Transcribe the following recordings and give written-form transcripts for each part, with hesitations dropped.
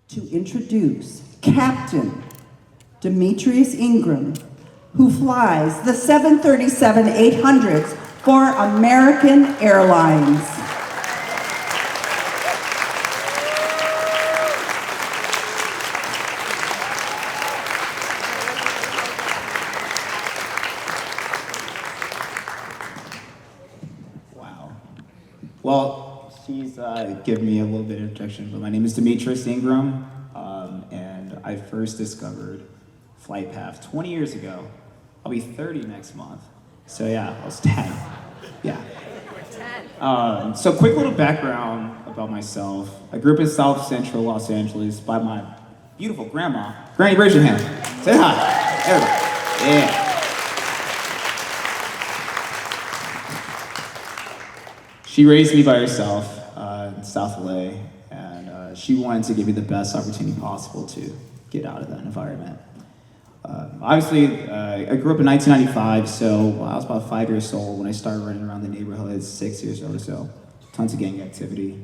to introduce Captain Demetrius Ingram, who flies the 737-800s for American Airlines. Wow. Well, she's given me a little bit of introduction, but my name is Demetrius Ingram, and I first discovered flight path 20 years ago. I'll be 30 next month. So yeah, I was 10. Yeah. So quick little background about myself. I grew up in South Central Los Angeles by my beautiful grandma. Granny, raise your hand. Say hi. Everybody. Yeah. She raised me by herself in South LA, and she wanted to give me the best opportunity possible to get out of that environment. Obviously, I grew up in 1995, so I was about 5 years old when I started running around the neighborhood, 6 years old or so. Tons of gang activity,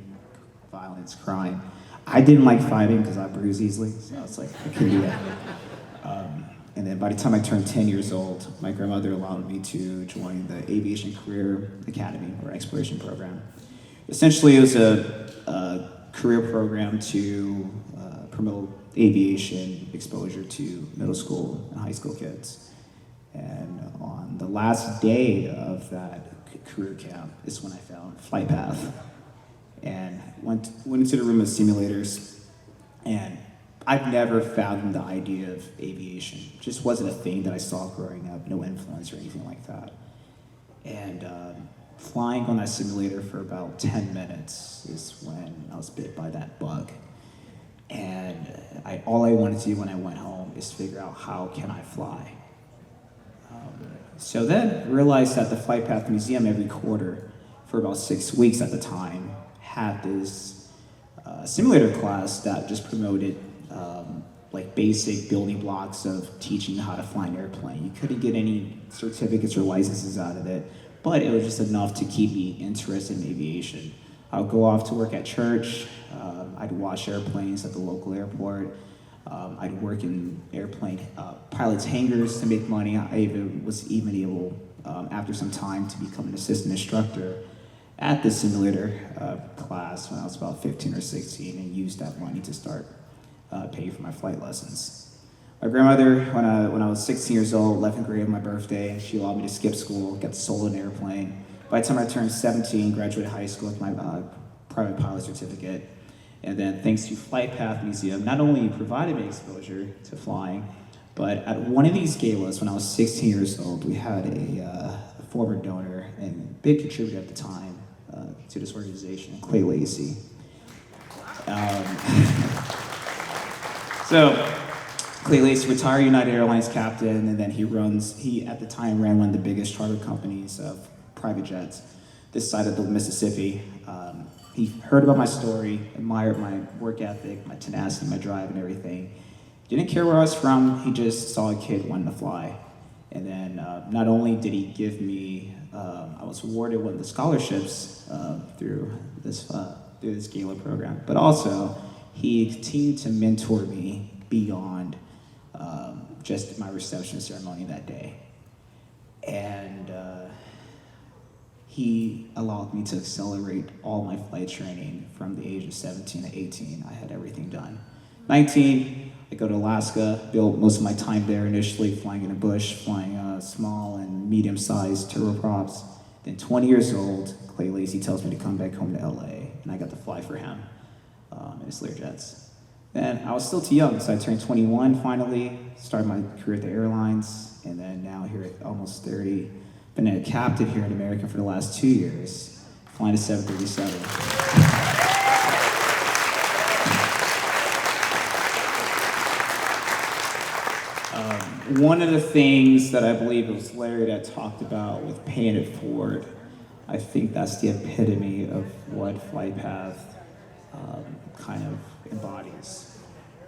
violence, crime. I didn't like fighting because I bruise easily, so I was like, I couldn't do that. And then by the time I turned 10 years old, my grandmother allowed me to join the Aviation Career Academy, or Exploration Program. Essentially, it was a career program to promote aviation exposure to middle school and high school kids. And on the last day of that career camp is when I found Flight Path. And went into the room of simulators, and I've never fathomed the idea of aviation. It just wasn't a thing that I saw growing up, no influence or anything like that. And flying on that simulator for about 10 minutes is when I was bit by that bug. And all I wanted to do when I went home is figure out how can I fly. So then realized that the Flight Path Museum every quarter, for about 6 weeks at the time, had this simulator class that just promoted like basic building blocks of teaching how to fly an airplane. You couldn't get any certificates or licenses out of it, but it was just enough to keep me interested in aviation. I would go off to work at church. I'd wash airplanes at the local airport. I'd work in airplane pilots' hangars to make money. I was even able, after some time, to become an assistant instructor at the simulator class when I was about 15 or 16, and used that money to start paying for my flight lessons. My grandmother, when I was 16 years old, 11th grade on my birthday, she allowed me to skip school, get to solo an airplane. By the time I turned 17, graduated high school with my private pilot certificate. And then thanks to Flight Path Museum, not only provided me exposure to flying, but at one of these galas when I was 16 years old, we had a former donor and big contributor at the time to this organization, Clay Lacey. So Clay Lacey, retired United Airlines captain, and then he at the time ran one of the biggest charter companies of private jets this side of the Mississippi. He heard about my story, admired my work ethic, my tenacity, my drive, and everything. Didn't care where I was from, he just saw a kid wanting to fly. And then not only did he give me, I was awarded one of the scholarships through this Gala program, but also he continued to mentor me beyond just my reception ceremony that day. And he allowed me to accelerate all my flight training from the age of 17 to 18. I had everything done. 19, I go to Alaska, built most of my time there initially, flying in a bush, flying small and medium-sized turboprops. Then 20 years old, Clay Lacey tells me to come back home to LA, and I got to fly for him in his Learjets. Then I was still too young, so I turned 21 finally, started my career at the airlines, and then now here at almost 30, been a captain here in America for the last 2 years, flying a 737. One of the things that I believe it was Larry that talked about with paying it forward, I think that's the epitome of what Flight Path kind of embodies.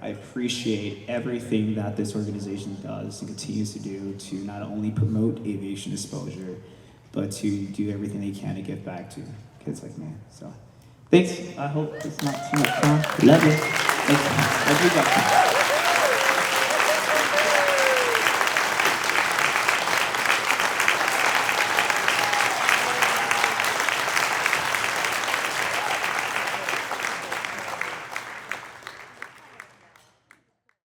I appreciate everything that this organization does and continues to do to not only promote aviation exposure, but to do everything they can to give back to kids like me. So Thanks. I hope it's not too much time. Love you. Thanks. Love you guys.